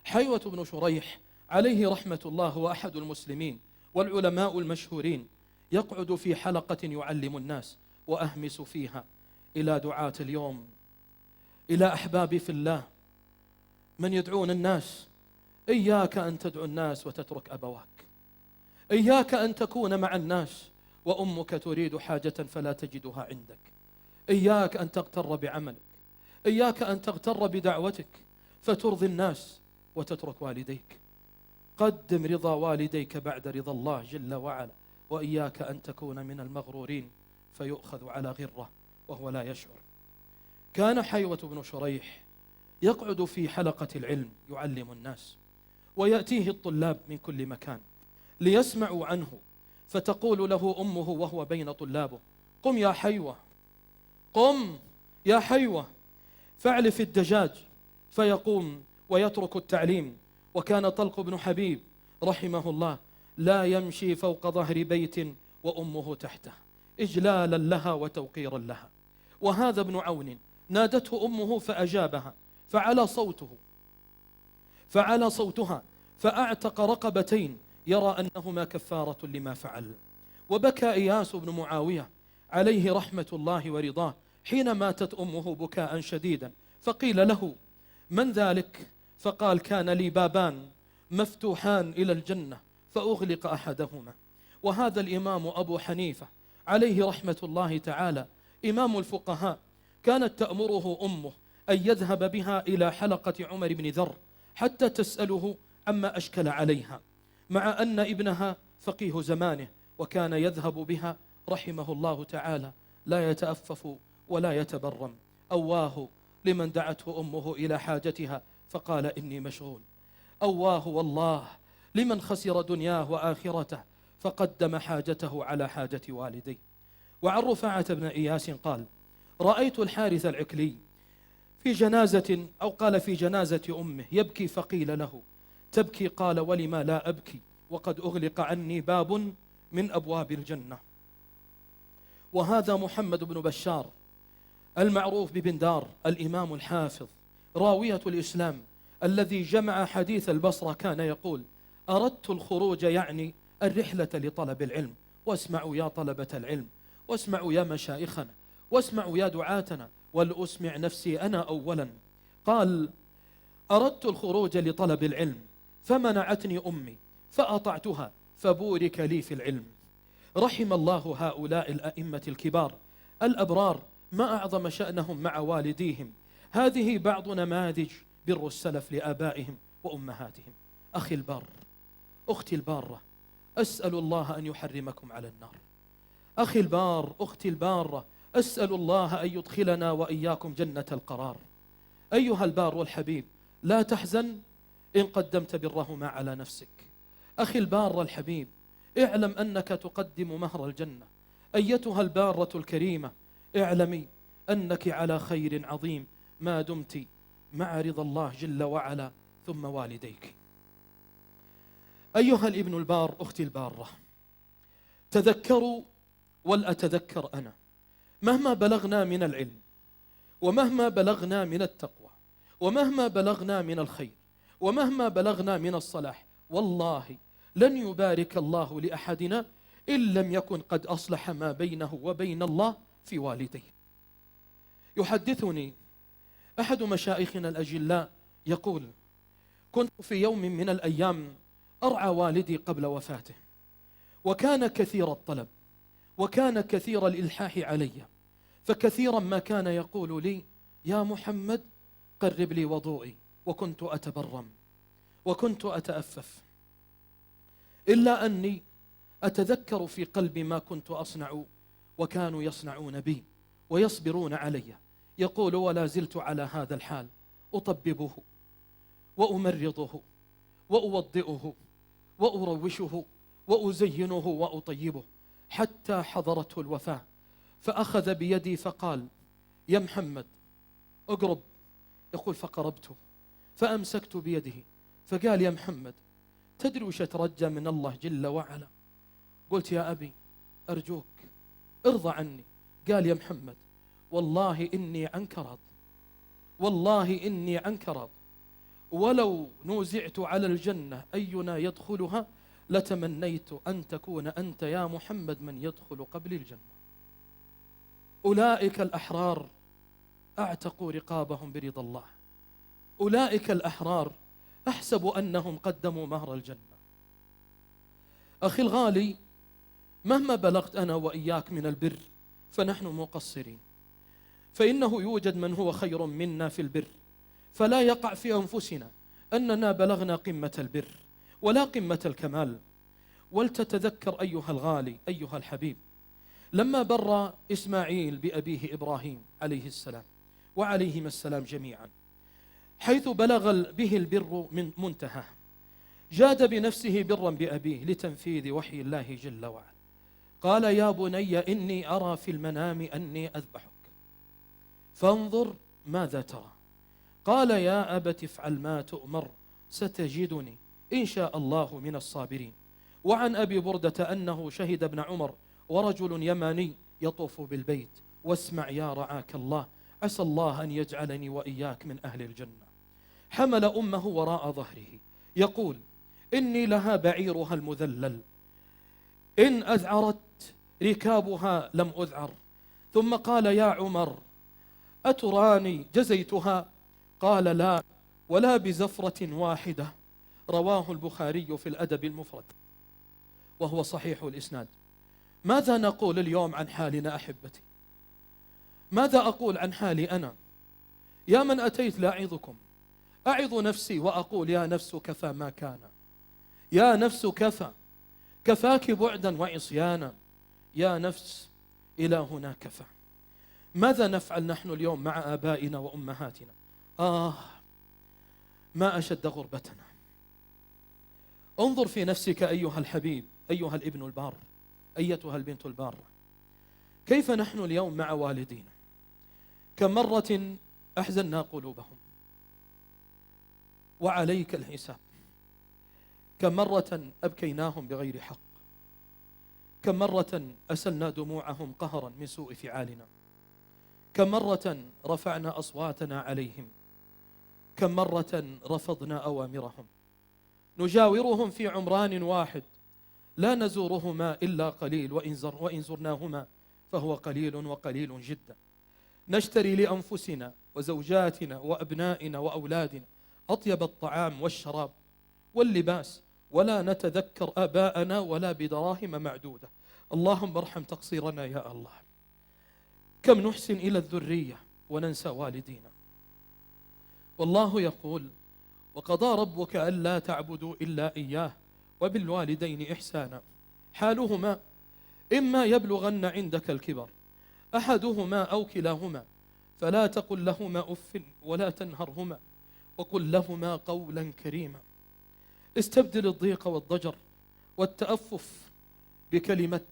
حيوة بن شريح عليه رحمة الله هو أحد المسلمين والعلماء المشهورين، يقعد في حلقة يعلم الناس، وأهمس فيها إلى دعاة اليوم، إلى أحبابي في الله من يدعون الناس: إياك أن تدعو الناس وتترك أبواك، إياك أن تكون مع الناس وأمك تريد حاجة فلا تجدها عندك، إياك أن تغتر بعملك، إياك أن تغتر بدعوتك فترضي الناس وتترك والديك. قدم رضا والديك بعد رضا الله جل وعلا، وإياك أن تكون من المغرورين فيؤخذ على غرة وهو لا يشعر. كان حيوة بن شريح يقعد في حلقة العلم يعلم الناس، ويأتيه الطلاب من كل مكان ليسمعوا عنه، فتقول له أمه وهو بين طلابه: قم يا حيوة، قم يا حيوة فاعلف الدجاج. فيقوم ويترك التعليم. وكان طلق بن حبيب رحمه الله لا يمشي فوق ظهر بيت وأمه تحته، إجلالا لها وتوقيرا لها. وهذا ابن عون نادته أمه فأجابها، فعلى صوتها فأعتق رقبتين يرى أنهما كفارة لما فعل. وبكى إياس بن معاوية عليه رحمة الله ورضاه حين ماتت أمه بكاء شديدا، فقيل له: من ذلك؟ فقال: كان لي بابان مفتوحان إلى الجنة فأغلق أحدهما. وهذا الإمام أبو حنيفة عليه رحمة الله تعالى إمام الفقهاء، كانت تأمره أمه أن يذهب بها إلى حلقة عمر بن ذر حتى تسأله عما أشكل عليها، مع أن ابنها فقيه زمانه، وكان يذهب بها رحمه الله تعالى لا يتأفف ولا يتبرم. أواه لمن دعته أمه إلى حاجتها فقال: إني مشغول. أواه والله لمن خسر دنياه وآخرته فقدم حاجته على حاجة والديه. وعن رفاعة بن إياس قال: رأيت الحارث العكلي في جنازة، أو قال في جنازة أمه، يبكي، فقيل له: تبكي؟ قال: ولما لا أبكي وقد أغلق عني باب من أبواب الجنة. وهذا محمد بن بشار المعروف ببن دار، الإمام الحافظ راوية الإسلام، الذي جمع حديث البصرة، كان يقول: أردت الخروج، يعني الرحلة لطلب العلم. واسمعوا يا طلبة العلم، واسمعوا يا مشايخنا، واسمعوا يا دعاتنا، ولأسمع نفسي أنا أولا. قال: أردت الخروج لطلب العلم فمنعتني أمي فأطعتها فبورك لي في العلم. رحم الله هؤلاء الأئمة الكبار الأبرار، ما أعظم شأنهم مع والديهم. هذه بعض نماذج بر السلف لآبائهم وأمهاتهم. أخي البار، أختي البارة، أسأل الله أن يحرمكم على النار. أخي البار، أختي البارة، أسأل الله أن يدخلنا وإياكم جنة القرار. أيها البار الحبيب، لا تحزن إن قدمت برهما على نفسك. أخي البار الحبيب، اعلم أنك تقدم مهر الجنة. أيتها البارة الكريمة، اعلمي أنك على خير عظيم ما دمت مع رضا الله جل وعلا ثم والديك. أيها الابن البار، أختي البارة، تذكروا ولأتذكر أنا، مهما بلغنا من العلم، ومهما بلغنا من التقوى، ومهما بلغنا من الخير، ومهما بلغنا من الصلاح، والله لن يبارك الله لأحدنا إن لم يكن قد أصلح ما بينه وبين الله في والديه. يحدثني أحد مشايخنا الأجلاء يقول: كنت في يوم من الأيام أرعى والدي قبل وفاته، وكان كثير الطلب، وكان كثير الإلحاح علي، فكثيرا ما كان يقول لي: يا محمد قرب لي وضوئي، وكنت أتبرم وكنت أتأفف، إلا أني أتذكر في قلبي ما كنت أصنع وكانوا يصنعون بي ويصبرون علي. يقول: ولا زلت على هذا الحال، أطببه وأمرضه وأوضئه وأروشه وأزينه وأطيبه، حتى حضرته الوفاة، فأخذ بيدي فقال: يا محمد أقرب. يقول: فقربته فأمسكت بيده، فقال: يا محمد، تدري وش أترجى من الله جل وعلا؟ قلت: يا أبي أرجوك ارضى عني. قال: يا محمد، والله إني عنك راض، والله إني عنك راض، ولو نوزعت على الجنة أينا يدخلها لتمنيت أن تكون أنت يا محمد من يدخل قبل الجنة. أولئك الأحرار أعتقوا رقابهم برضا الله، أولئك الأحرار أحسب أنهم قدموا مهر الجنة. أخي الغالي، مهما بلغت أنا وإياك من البر فنحن مقصرين، فإنه يوجد من هو خير منا في البر، فلا يقع في أنفسنا أننا بلغنا قمة البر ولا قمة الكمال. ولتتذكر أيها الغالي، أيها الحبيب، لما بر إسماعيل بأبيه إبراهيم عليه السلام وعليهما السلام جميعا، حيث بلغ به البر من منتهى، جاد بنفسه برا بأبيه لتنفيذ وحي الله جل وعلا. قال: يا بني إني أرى في المنام أني أذبحك فانظر ماذا ترى. قال: يا أبت افعل ما تؤمر ستجدني إن شاء الله من الصابرين. وعن أبي بردة أنه شهد ابن عمر ورجل يماني يطوف بالبيت: واسمع يا رعاك الله، عسى الله أن يجعلني وإياك من أهل الجنة. حمل أمه وراء ظهره يقول: إني لها بعيرها المذلل، إن أذعرت ركابها لم أذعر. ثم قال: يا عمر أتراني جزيتها؟ قال: لا، ولا بزفرة واحدة. رواه البخاري في الأدب المفرد وهو صحيح الإسناد. ماذا نقول اليوم عن حالنا أحبتي؟ ماذا أقول عن حالي أنا؟ يا من أتيت لاعظكم، أعظ نفسي وأقول: يا نفس كفى ما كان، يا نفس كفى، كفاك بعدا وعصيانا، يا نفس إلى هنا كفى. ماذا نفعل نحن اليوم مع آبائنا وأمهاتنا؟ ما أشد غربتنا. انظر في نفسك أيها الحبيب، أيها الابن البار، أيتها البنت البارة، كيف نحن اليوم مع والدينا؟ كم مرة أحزننا قلوبهم وعليك الحساب، كم مرة أبكيناهم بغير حق، كم مرة أسلنا دموعهم قهرا من سوء فعالنا، كم مرة رفعنا أصواتنا عليهم، كم مرة رفضنا أوامرهم، نجاورهم في عمران واحد لا نزورهما إلا قليل، وإن زرناهما فهو قليل وقليل جدا. نشتري لأنفسنا وزوجاتنا وأبنائنا وأولادنا أطيب الطعام والشراب واللباس، ولا نتذكر آباءنا ولا بدراهم معدودة. اللهم ارحم تقصيرنا يا الله. كم نحسن إلى الذرية وننسى والدينا. والله يقول: وقضى ربك ألا تعبدوا إلا إياه وبالوالدين إحسانا. حالهما إما يبلغن عندك الكبر أحدهما أو كلاهما فلا تقل لهما أف ولا تنهرهما وقل لهما قولا كريما. استبدل الضيق والضجر والتأفف بكلمة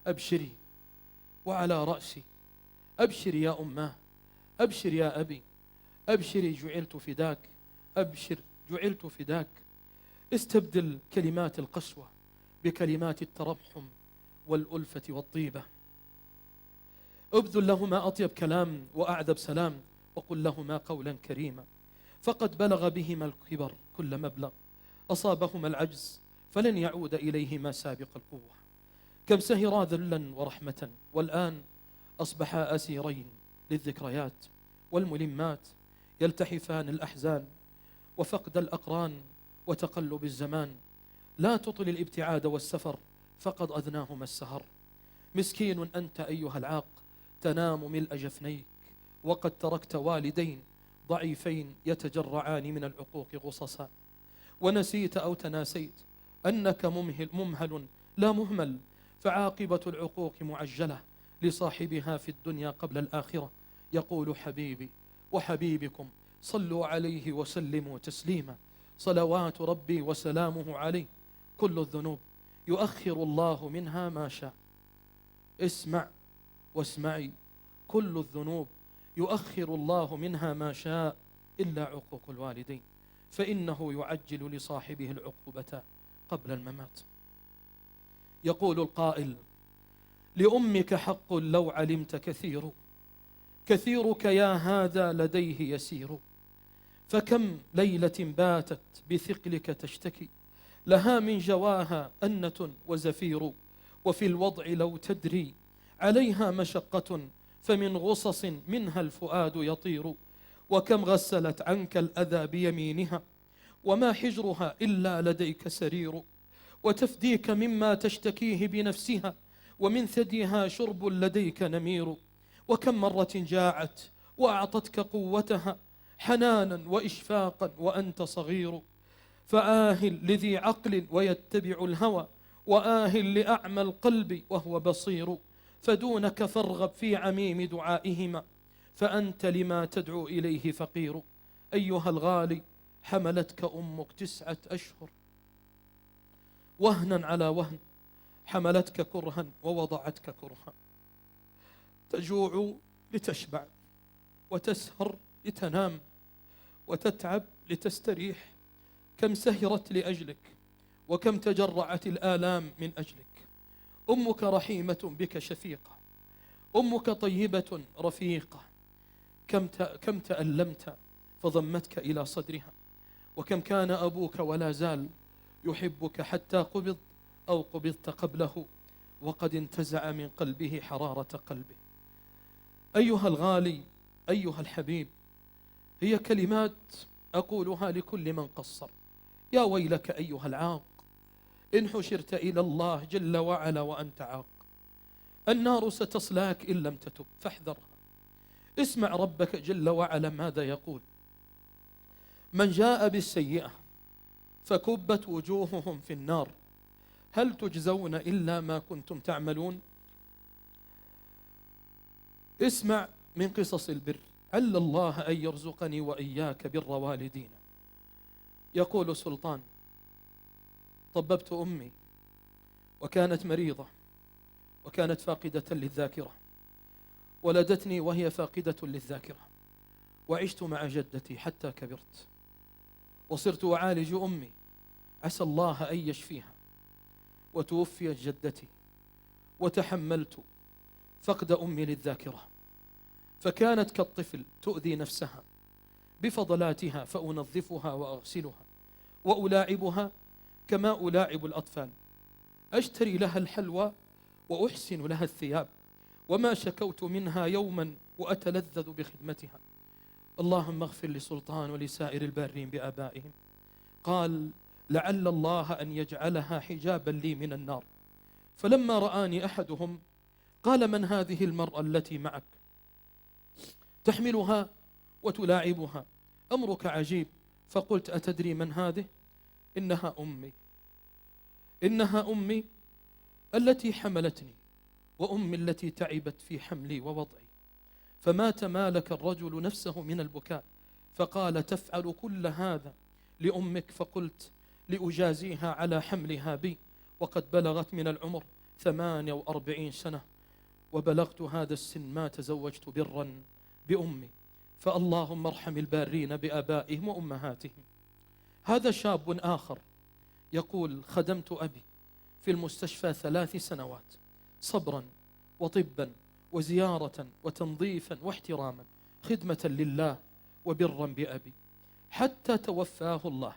أبشري وعلى رأسي، أبشر يا أماه، أبشر يا أبي، أبشري جعلت فداك، أبشر جعلت فداك. استبدل كلمات القسوة بكلمات الترحم والألفة والطيبة. ابذل لهما أطيب كلام وأعذب سلام وقل لهما قولا كريما. فقد بلغ بهما الكبر كل مبلغ، أصابهما العجز فلن يعود إليهما سابق القوة. كم سهرا ذلا ورحمة والآن أصبحا أسيرين للذكريات والملمات، يلتحفان الأحزان وفقد الأقران وتقلب الزمان. لا تطل الابتعاد والسفر فقد أذناهما السهر. مسكين أنت أيها العاق تنام ملء جفنيك، وقد تركت والدين ضعيفين يتجرعان من العقوق غصصا. ونسيت أو تناسيت أنك ممهل لا مهمل، فعاقبة العقوق معجلة لصاحبها في الدنيا قبل الآخرة. يقول حبيبي وحبيبكم: صلوا عليه وسلموا تسليما، صلوات ربي وسلامه عليه. كل الذنوب يؤخر الله منها ما شاء. اسمع واسمعي، كل الذنوب يؤخر الله منها ما شاء إلا عقوق الوالدين، فإنه يعجل لصاحبه العقوبة قبل الممات. يقول القائل: لأمك حق لو علمت كثير، كثيرك يا هذا لديه يسير. فكم ليلة باتت بثقلك تشتكي، لها من جواها أنة وزفير. وفي الوضع لو تدري عليها مشقة، فمن غصص منها الفؤاد يطير. وكم غسلت عنك الأذى بيمينها، وما حجرها إلا لديك سرير. وتفديك مما تشتكيه بنفسها، ومن ثديها شرب لديك نمير. وكم مرة جاعت وأعطتك قوتها حنانا وإشفاقا وأنت صغير. فآهل لذي عقل ويتبع الهوى، وآهل لأعمى القلب وهو بصير. فدونك فارغب في عميم دعائهما، فأنت لما تدعو إليه فقير. أيها الغالي، حملتك أمك 9 أشهر وهنا على وهن، حملتك كرها ووضعتك كرها. تجوع لتشبع، وتسهر لتنام، وتتعب لتستريح. كم سهرت لأجلك، وكم تجرعت الآلام من أجلك. أمك رحيمة بك شفيقة، أمك طيبة رفيقة. كم تألمت فضمتك إلى صدرها، وكم كان أبوك ولا زال يحبك حتى قبض أو قبضت قبله، وقد انتزع من قلبه حرارة قلبه. أيها الغالي، أيها الحبيب، هي كلمات أقولها لكل من قصر. يا ويلك أيها العاق، إن حشرت إلى الله جل وعلا وأنت عاق. النار ستصلاك إن لم تتب فاحذرها. اسمع ربك جل وعلا ماذا يقول: من جاء بالسيئة فكبت وجوههم في النار هل تجزون إلا ما كنتم تعملون. اسمع من قصص البر، عل الله أن يرزقني وإياك بر والدينا. يقول سلطان: طببت أمي وكانت مريضة وكانت فاقدة للذاكرة، ولدتني وهي فاقدة للذاكرة، وعشت مع جدتي حتى كبرت، وصرت أعالج أمي عسى الله أن يشفيها، وتوفيت جدتي، وتحملت فقد أمي للذاكرة، فكانت كالطفل تؤذي نفسها بفضلاتها، فأنظفها وأغسلها وألاعبها كما ألاعب الأطفال، أشتري لها الحلوى وأحسن لها الثياب، وما شكوت منها يوما وأتلذذ بخدمتها. اللهم اغفر لسلطان ولسائر البارين بآبائهم. قال: لعل الله أن يجعلها حجابا لي من النار. فلما رآني أحدهم قال: من هذه المرأة التي معك تحملها وتلاعبها؟ أمرك عجيب. فقلت: أتدري من هذه؟ إنها أمي، إنها أمي التي حملتني، وأمي التي تعبت في حملي ووضعي. فما تمالك الرجل نفسه من البكاء، فقال: تفعل كل هذا لأمك؟ فقلت: لأجازيها على حملها بي، وقد بلغت من العمر 48 سنة، وبلغت هذا السن ما تزوجت برا بأمي، فاللهم ارحم البارين بآبائهم وأمهاتهم. هذا شاب آخر يقول: خدمت أبي في المستشفى 3 سنوات صبرا وطبا وزيارة وتنظيفا واحتراما، خدمة لله وبرا بأبي، حتى توفاه الله،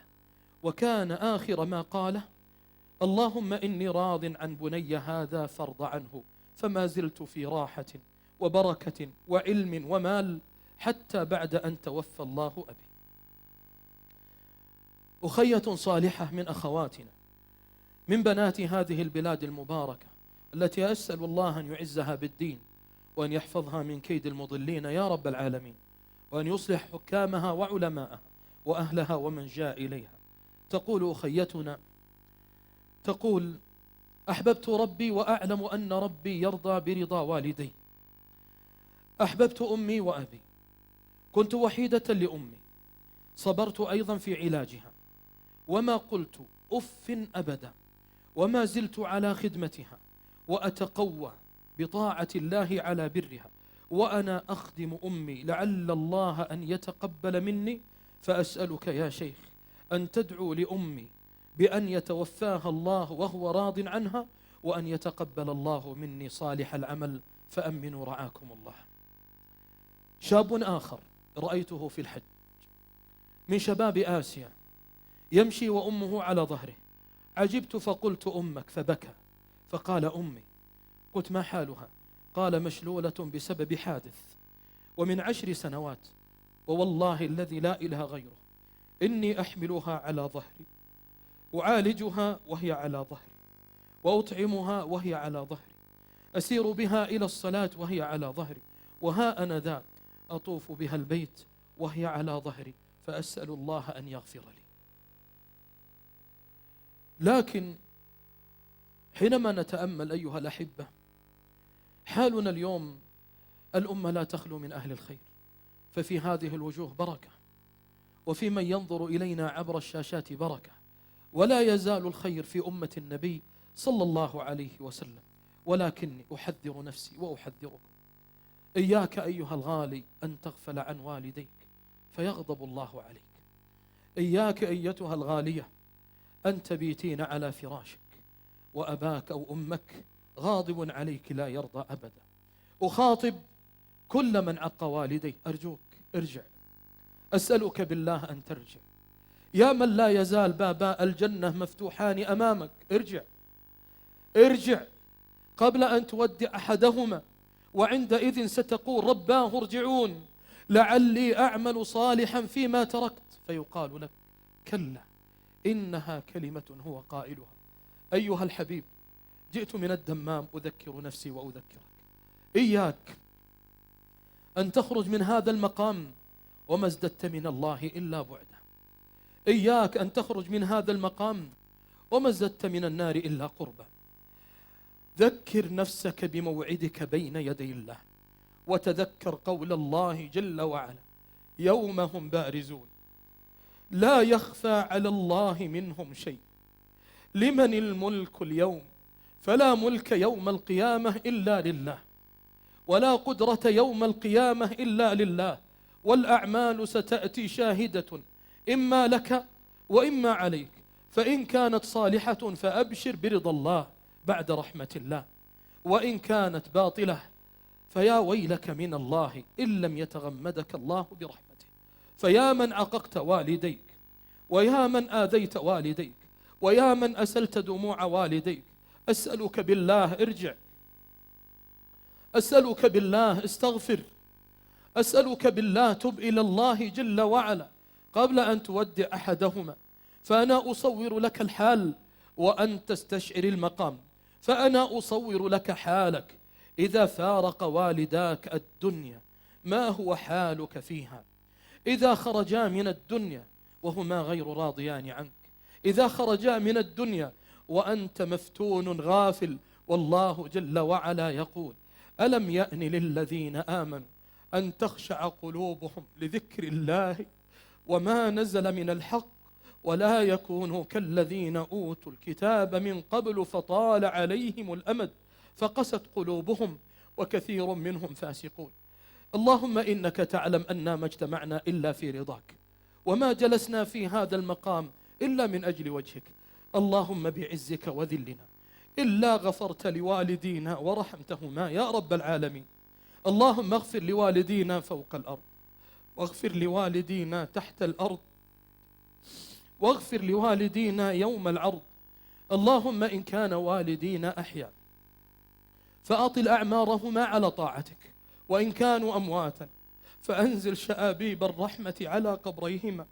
وكان آخر ما قاله: اللهم إني راض عن بني هذا فارض عنه. فما زلت في راحة وبركة وعلم ومال حتى بعد أن توفى الله أبي. أخية صالحة من أخواتنا من بنات هذه البلاد المباركة، التي أسأل الله أن يعزها بالدين، وأن يحفظها من كيد المضلين يا رب العالمين، وأن يصلح حكامها وعلماءها وأهلها ومن جاء إليها. تقول أخيتنا، تقول: أحببت ربي وأعلم أن ربي يرضى برضا والدي. أحببت أمي وأبي، كنت وحيدة لأمي، صبرت أيضا في علاجها، وما قلت أف أبدا، وما زلت على خدمتها، وأتقوى بطاعة الله على برها، وأنا أخدم أمي، لعل الله أن يتقبل مني. فأسألك يا شيخ أن تدعو لأمي بأن يتوفاها الله وهو راض عنها، وأن يتقبل الله مني صالح العمل، فأمنوا رعاكم الله. شاب آخر رأيته في الحج من شباب آسيا يمشي وأمه على ظهره، عجبت فقلت: أمك؟ فبكى فقال: أمي. قلت: ما حالها؟ قال: مشلولة بسبب حادث، ومن 10 سنوات، ووالله الذي لا إله غيره إني أحملها على ظهري، أعالجها وهي على ظهري، وأطعمها وهي على ظهري، أسير بها إلى الصلاة وهي على ظهري، وها أنا ذا أطوف بها البيت وهي على ظهري، فأسأل الله أن يغفر لي. لكن حينما نتأمل أيها الأحبة حالنا اليوم، الأمة لا تخلو من أهل الخير، ففي هذه الوجوه بركة، وفي من ينظر إلينا عبر الشاشات بركة، ولا يزال الخير في أمة النبي صلى الله عليه وسلم. ولكني أحذر نفسي وأحذركم، إياك أيها الغالي أن تغفل عن والديك فيغضب الله عليك. إياك أيتها الغالية أن تبيتين على فراشك وأباك أو أمك غاضب عليك لا يرضى أبدا. أخاطب كل من عق والديه: أرجوك ارجع، أسألك بالله أن ترجع. يا من لا يزال بابا الجنة مفتوحان أمامك، ارجع ارجع قبل أن تودع أحدهما، وعندئذ ستقول: رباه ارجعون لعلي أعمل صالحا فيما تركت، فيقال لك: كلا إنها كلمة هو قائلها. أيها الحبيب، جئت من الدمام أذكر نفسي وأذكرك، إياك أن تخرج من هذا المقام وما ازددت من الله إلا بعدا. إياك أن تخرج من هذا المقام وما ازددت من النار إلا قربا. ذكر نفسك بموعدك بين يدي الله، وتذكر قول الله جل وعلا: يوم هم بارزون لا يخفى على الله منهم شيء، لمن الملك اليوم، فلا ملك يوم القيامة إلا لله، ولا قدرة يوم القيامة إلا لله، والأعمال ستأتي شاهدة إما لك وإما عليك، فإن كانت صالحة فأبشر برضا الله بعد رحمة الله، وإن كانت باطلة فيا ويلك من الله إن لم يتغمدك الله برحمته. فيا من عققت والديك، ويا من آذيت والديك، ويا من أسلت دموع والديك، أسألك بالله ارجع، أسألك بالله استغفر، أسألك بالله تب إلى الله جل وعلا قبل أن تودع أحدهما. فأنا أصور لك الحال وأن تستشعر المقام، فأنا أصور لك حالك إذا فارق والداك الدنيا ما هو حالك فيها، إذا خرجا من الدنيا وهما غير راضيان عنك، إذا خرجا من الدنيا وأنت مفتون غافل. والله جل وعلا يقول: ألم يأن للذين آمنوا أن تخشع قلوبهم لذكر الله وما نزل من الحق ولا يكونوا كالذين أوتوا الكتاب من قبل فطال عليهم الأمد فقست قلوبهم وكثير منهم فاسقون. اللهم إنك تعلم أننا ما اجتمعنا إلا في رضاك، وما جلسنا في هذا المقام إلا من أجل وجهك. اللهم بعزك وذلنا إلا غفرت لوالدينا ورحمتهما يا رب العالمين. اللهم اغفر لوالدينا فوق الأرض، واغفر لوالدينا تحت الأرض، واغفر لوالدينا يوم العرض. اللهم إن كان والدينا أحياء فأطل أعمارهما على طاعتك، وإن كانوا أمواتا فأنزل شآبيب الرحمة على قبريهما،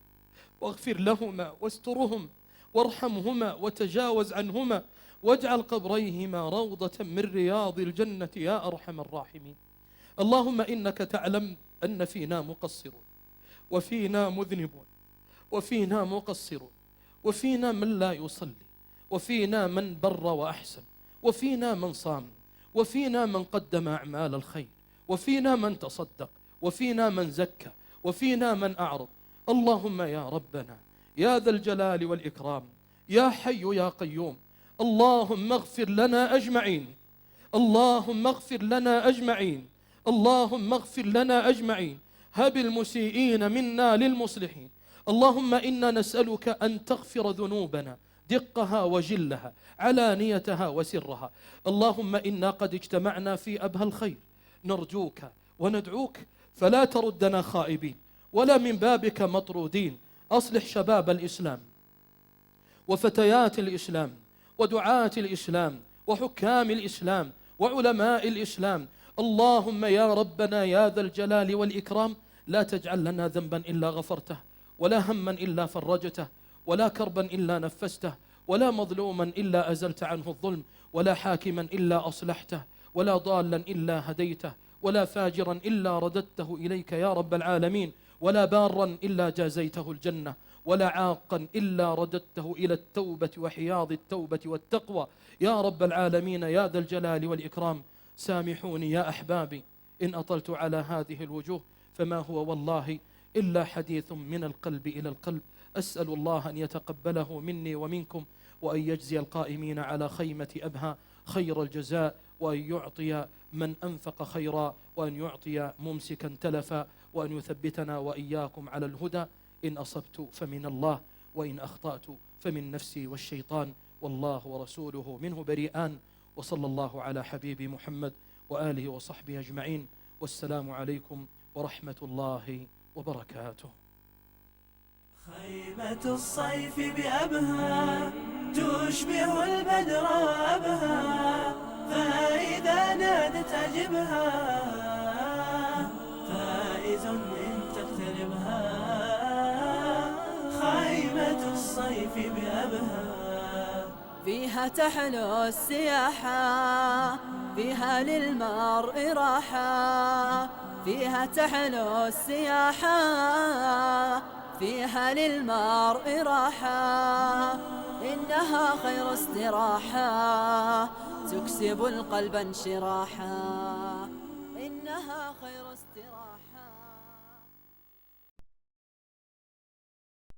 واغفر لهما واسترهم وارحمهما وتجاوز عنهما، واجعل قبريهما روضة من رياض الجنة يا أرحم الراحمين. اللهم إنك تعلم أن فينا مقصرون، وفينا مذنبون، وفينا مقصرون، وفينا من لا يصلي، وفينا من بر وأحسن، وفينا من صام، وفينا من قدم أعمال الخير، وفينا من تصدق، وفينا من زكى، وفينا من أعرض. اللهم يا ربنا يا ذا الجلال والإكرام يا حي يا قيوم، اللهم اغفر لنا أجمعين، اللهم اغفر لنا أجمعين، اللهم اغفر لنا أجمعين. هب المسيئين منا للمصلحين. اللهم إنا نسألك أن تغفر ذنوبنا دقها وجلها، علانيتها وسرها. اللهم إنا قد اجتمعنا في أبهى الخير، نرجوك وندعوك فلا تردنا خائبين ولا من بابك مطرودين. أصلح شباب الإسلام وفتيات الإسلام ودعاة الإسلام وحكام الإسلام وعلماء الإسلام. اللهم يا ربنا يا ذا الجلال والإكرام لا تجعل لنا ذنبا إلا غفرته، ولا هما إلا فرجته، ولا كربا إلا نفسته، ولا مظلوما إلا أزلت عنه الظلم، ولا حاكما إلا أصلحته، ولا ضالا إلا هديته، ولا فاجرا إلا رددته إليك يا رب العالمين، ولا بارا إلا جازيته الجنة، ولا عاقا إلا رددته إلى التوبة وحياض التوبة والتقوى يا رب العالمين يا ذا الجلال والإكرام. سامحوني يا أحبابي إن أطلت على هذه الوجوه، فما هو والله إلا حديث من القلب إلى القلب. أسأل الله أن يتقبله مني ومنكم، وأن يجزي القائمين على خيمة أبها خير الجزاء، وأن يعطي من أنفق خيرا، وأن يعطي ممسكا تلفا، وأن يثبتنا وإياكم على الهدى. إن أصبت فمن الله، وإن أخطأت فمن نفسي والشيطان، والله ورسوله منه بريئان. وصلى الله على حبيب محمد وآله وصحبه أجمعين، والسلام عليكم ورحمة الله وبركاته. خيمة الصيف بأبها تشبه البدر أبها، فإذا نادت أجبها، فائز إن تقتربها. خيمة الصيف بأبها فيها تحلو السياحة، فيها للمرء راحة، فيها تحلو السياحة، فيها للمرء راحة. إنها خير استراحة تكسب القلب انشراحا، إنها خير استراحة.